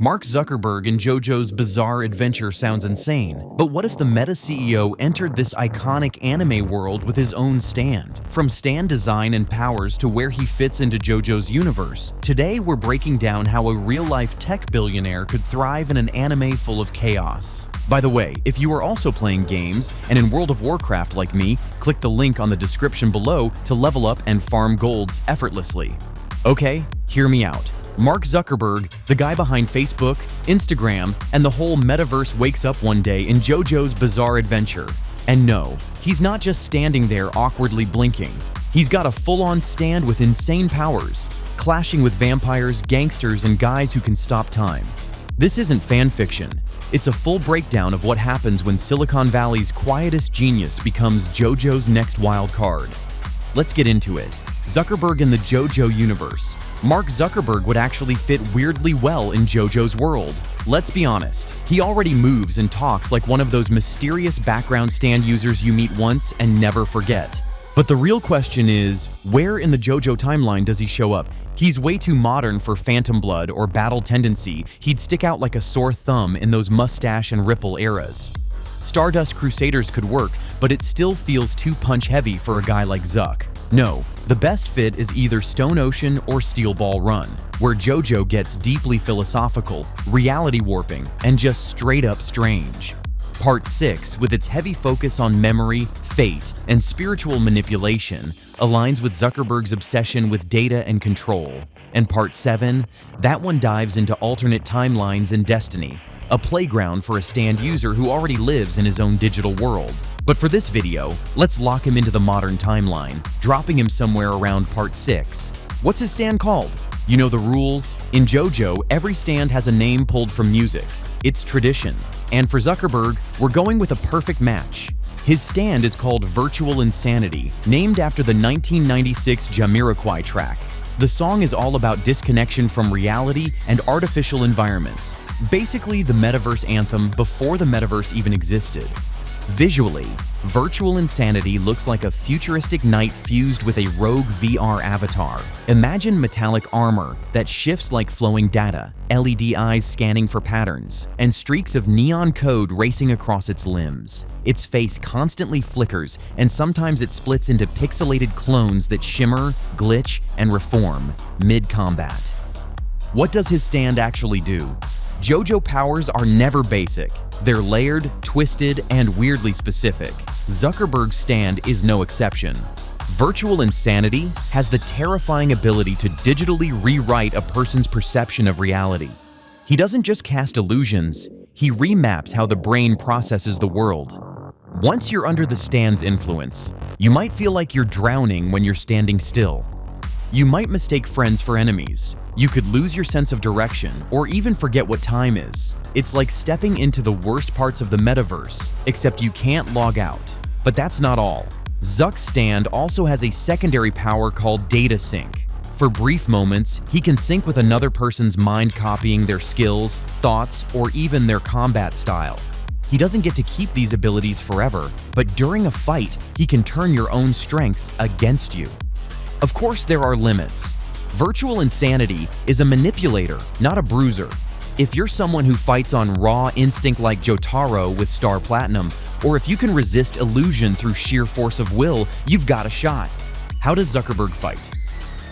Mark Zuckerberg and JoJo's bizarre adventure sounds insane, but what if the Meta CEO entered this iconic anime world with his own stand? From stand design and powers to where he fits into JoJo's universe, today we're breaking down how a real-life tech billionaire could thrive in an anime full of chaos. By the way, if you are also playing games and in World of Warcraft like me, click the link on the description below to level up and farm golds effortlessly. Okay, hear me out. Mark Zuckerberg, the guy behind Facebook, Instagram, and the whole metaverse wakes up one day in JoJo's bizarre adventure. And no, he's not just standing there awkwardly blinking. He's got a full-on stand with insane powers, clashing with vampires, gangsters, and guys who can stop time. This isn't fan fiction. It's a full breakdown of what happens when Silicon Valley's quietest genius becomes JoJo's next wild card. Let's get into it. Zuckerberg in the JoJo universe. Mark Zuckerberg would actually fit weirdly well in JoJo's world. Let's be honest, he already moves and talks like one of those mysterious background stand users you meet once and never forget. But the real question is, where in the JoJo timeline does he show up? He's way too modern for Phantom Blood or Battle Tendency. He'd stick out like a sore thumb in those mustache and ripple eras. Stardust Crusaders could work, but it still feels too punch-heavy for a guy like Zuck. No, the best fit is either Stone Ocean or Steel Ball Run, where JoJo gets deeply philosophical, reality warping, and just straight-up strange. Part 6, with its heavy focus on memory, fate, and spiritual manipulation, aligns with Zuckerberg's obsession with data and control. And Part 7, that one dives into alternate timelines and destiny, a playground for a stand user who already lives in his own digital world. But for this video, let's lock him into the modern timeline, dropping him somewhere around Part 6. What's his stand called? You know the rules. In JoJo, every stand has a name pulled from music. It's tradition. And for Zuckerberg, we're going with a perfect match. His stand is called Virtual Insanity, named after the 1996 Jamiroquai track. The song is all about disconnection from reality and artificial environments. Basically, the metaverse anthem before the metaverse even existed. Visually, Virtual Insanity looks like a futuristic knight fused with a rogue VR avatar. Imagine metallic armor that shifts like flowing data, LED eyes scanning for patterns, and streaks of neon code racing across its limbs. Its face constantly flickers, and sometimes it splits into pixelated clones that shimmer, glitch, and reform mid-combat. What does his stand actually do? JoJo powers are never basic. They're layered, twisted, and weirdly specific. Zuckerberg's stand is no exception. Virtual Insanity has the terrifying ability to digitally rewrite a person's perception of reality. He doesn't just cast illusions, he remaps how the brain processes the world. Once you're under the stand's influence, you might feel like you're drowning when you're standing still. You might mistake friends for enemies. You could lose your sense of direction or even forget what time is. It's like stepping into the worst parts of the metaverse, except you can't log out. But that's not all. Zuck's stand also has a secondary power called data sync. For brief moments, he can sync with another person's mind, copying their skills, thoughts, or even their combat style. He doesn't get to keep these abilities forever, but during a fight, he can turn your own strengths against you. Of course, there are limits. Virtual Insanity is a manipulator, not a bruiser. If you're someone who fights on raw instinct like Jotaro with Star Platinum, or if you can resist illusion through sheer force of will, you've got a shot. How does Zuckerberg fight?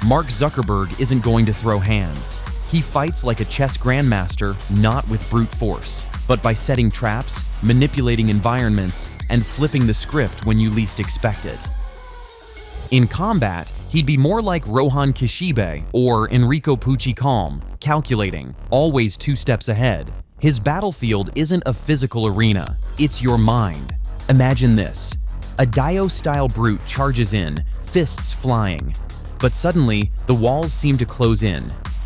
Mark Zuckerberg isn't going to throw hands. He fights like a chess grandmaster, not with brute force, but by setting traps, manipulating environments, and flipping the script when you least expect it. In combat, he'd be more like Rohan Kishibe or Enrico Pucci Calm, calculating, always 2 steps ahead. His battlefield isn't a physical arena, it's your mind. Imagine this. A Dio-style brute charges in, fists flying. But suddenly, the walls seem to close in.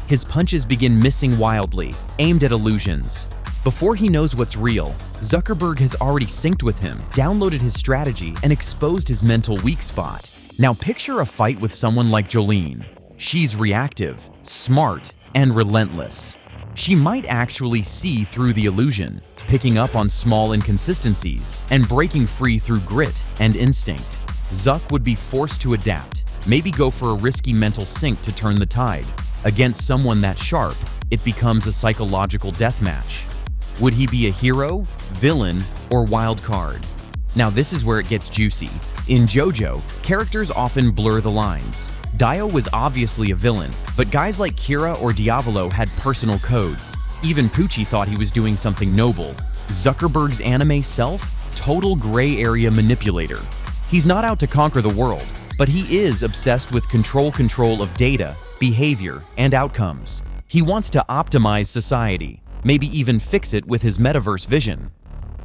His punches begin missing wildly, aimed at illusions. Before he knows what's real, Zuckerberg has already synced with him, downloaded his strategy, and exposed his mental weak spot. Now picture a fight with someone like Jolene. She's reactive, smart, and relentless. She might actually see through the illusion, picking up on small inconsistencies, and breaking free through grit and instinct. Zuck would be forced to adapt, maybe go for a risky mental sync to turn the tide. Against someone that sharp, it becomes a psychological deathmatch. Would he be a hero, villain, or wild card? Now this is where it gets juicy. In JoJo, characters often blur the lines. Dio was obviously a villain, but guys like Kira or Diavolo had personal codes. Even Poochie thought he was doing something noble. Zuckerberg's anime self? Total gray area manipulator. He's not out to conquer the world, but he is obsessed with control of data, behavior, and outcomes. He wants to optimize society, maybe even fix it with his metaverse vision.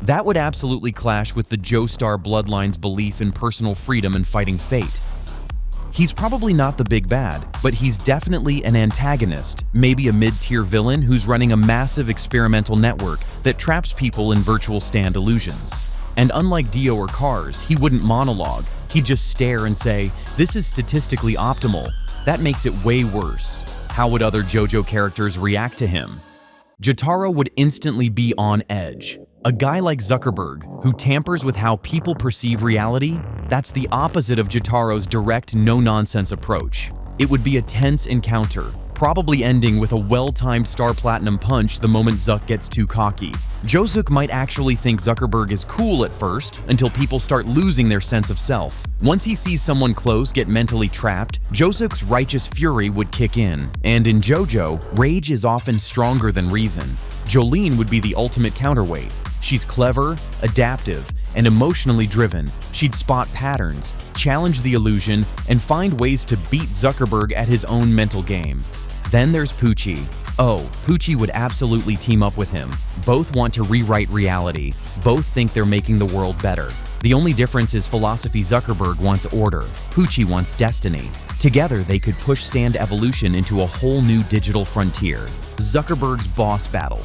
That would absolutely clash with the Joestar bloodline's belief in personal freedom and fighting fate. He's probably not the big bad, but he's definitely an antagonist, maybe a mid-tier villain who's running a massive experimental network that traps people in virtual stand illusions. And unlike Dio or Cars, he wouldn't monologue. He'd just stare and say, "This is statistically optimal." That makes it way worse. How would other JoJo characters react to him? Jotaro would instantly be on edge. A guy like Zuckerberg, who tampers with how people perceive reality, that's the opposite of Jotaro's direct, no-nonsense approach. It would be a tense encounter, probably ending with a well-timed Star Platinum punch the moment Zuck gets too cocky. JoZuck might actually think Zuckerberg is cool at first, until people start losing their sense of self. Once he sees someone close get mentally trapped, JoZuck's righteous fury would kick in. And in JoJo, rage is often stronger than reason. Jolene would be the ultimate counterweight. She's clever, adaptive, and emotionally driven. She'd spot patterns, challenge the illusion, and find ways to beat Zuckerberg at his own mental game. Then there's Poochie. Oh, Poochie would absolutely team up with him. Both want to rewrite reality. Both think they're making the world better. The only difference is philosophy. Zuckerberg wants order. Poochie wants destiny. Together, they could push stand evolution into a whole new digital frontier. Zuckerberg's boss battle.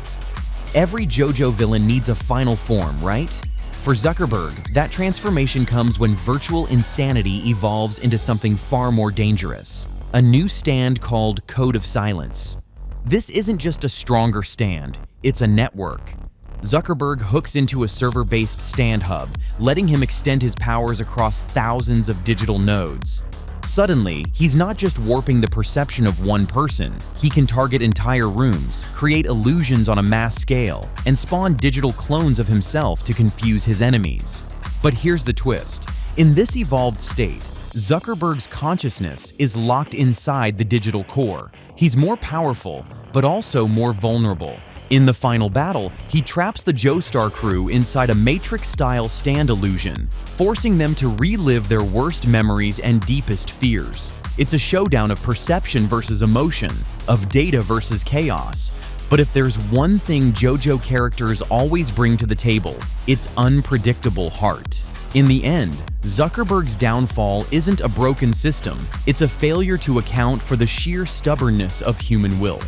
Every JoJo villain needs a final form, right? For Zuckerberg, that transformation comes when virtual insanity evolves into something far more dangerous. A new stand called Code of Silence. This isn't just a stronger stand, it's a network. Zuckerberg hooks into a server-based stand hub, letting him extend his powers across thousands of digital nodes. Suddenly, he's not just warping the perception of one person, he can target entire rooms, create illusions on a mass scale, and spawn digital clones of himself to confuse his enemies. But here's the twist. In this evolved state, Zuckerberg's consciousness is locked inside the digital core. He's more powerful, but also more vulnerable. In the final battle, he traps the Joestar crew inside a Matrix-style stand illusion, forcing them to relive their worst memories and deepest fears. It's a showdown of perception versus emotion, of data versus chaos. But if there's one thing JoJo characters always bring to the table, it's unpredictable heart. In the end, Zuckerberg's downfall isn't a broken system, it's a failure to account for the sheer stubbornness of human will.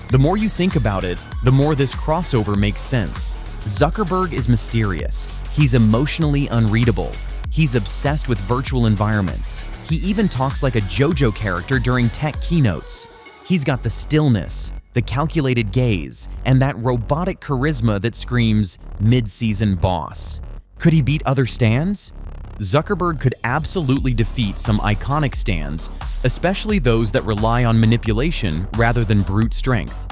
The more you think about it, the more this crossover makes sense. Zuckerberg is mysterious. He's emotionally unreadable. He's obsessed with virtual environments. He even talks like a JoJo character during tech keynotes. He's got the stillness, the calculated gaze, and that robotic charisma that screams mid-season boss. Could he beat other stands? Zuckerberg could absolutely defeat some iconic stands, especially those that rely on manipulation rather than brute strength.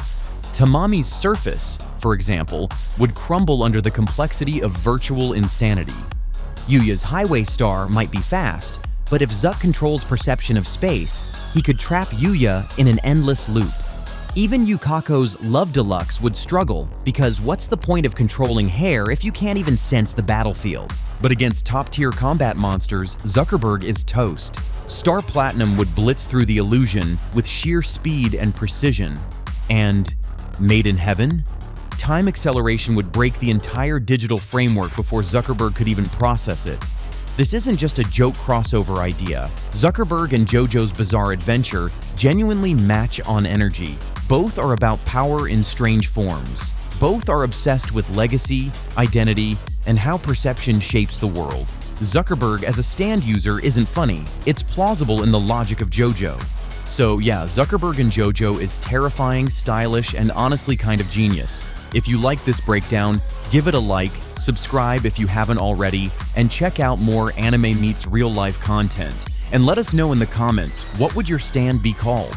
Tamami's surface, for example, would crumble under the complexity of virtual insanity. Yuya's highway star might be fast, but if Zuck controls perception of space, he could trap Yuya in an endless loop. Even Yukako's Love Deluxe would struggle, because what's the point of controlling hair if you can't even sense the battlefield? But against top-tier combat monsters, Zuckerberg is toast. Star Platinum would blitz through the illusion with sheer speed and precision. And Made in Heaven? Time acceleration would break the entire digital framework before Zuckerberg could even process it. This isn't just a joke crossover idea. Zuckerberg and JoJo's Bizarre Adventure genuinely match on energy. Both are about power in strange forms. Both are obsessed with legacy, identity, and how perception shapes the world. Zuckerberg as a stand user isn't funny. It's plausible in the logic of JoJo. So yeah, Zuckerberg and JoJo is terrifying, stylish, and honestly kind of genius. If you like this breakdown, give it a like, subscribe if you haven't already, and check out more anime meets real life content. And let us know in the comments, what would your stand be called?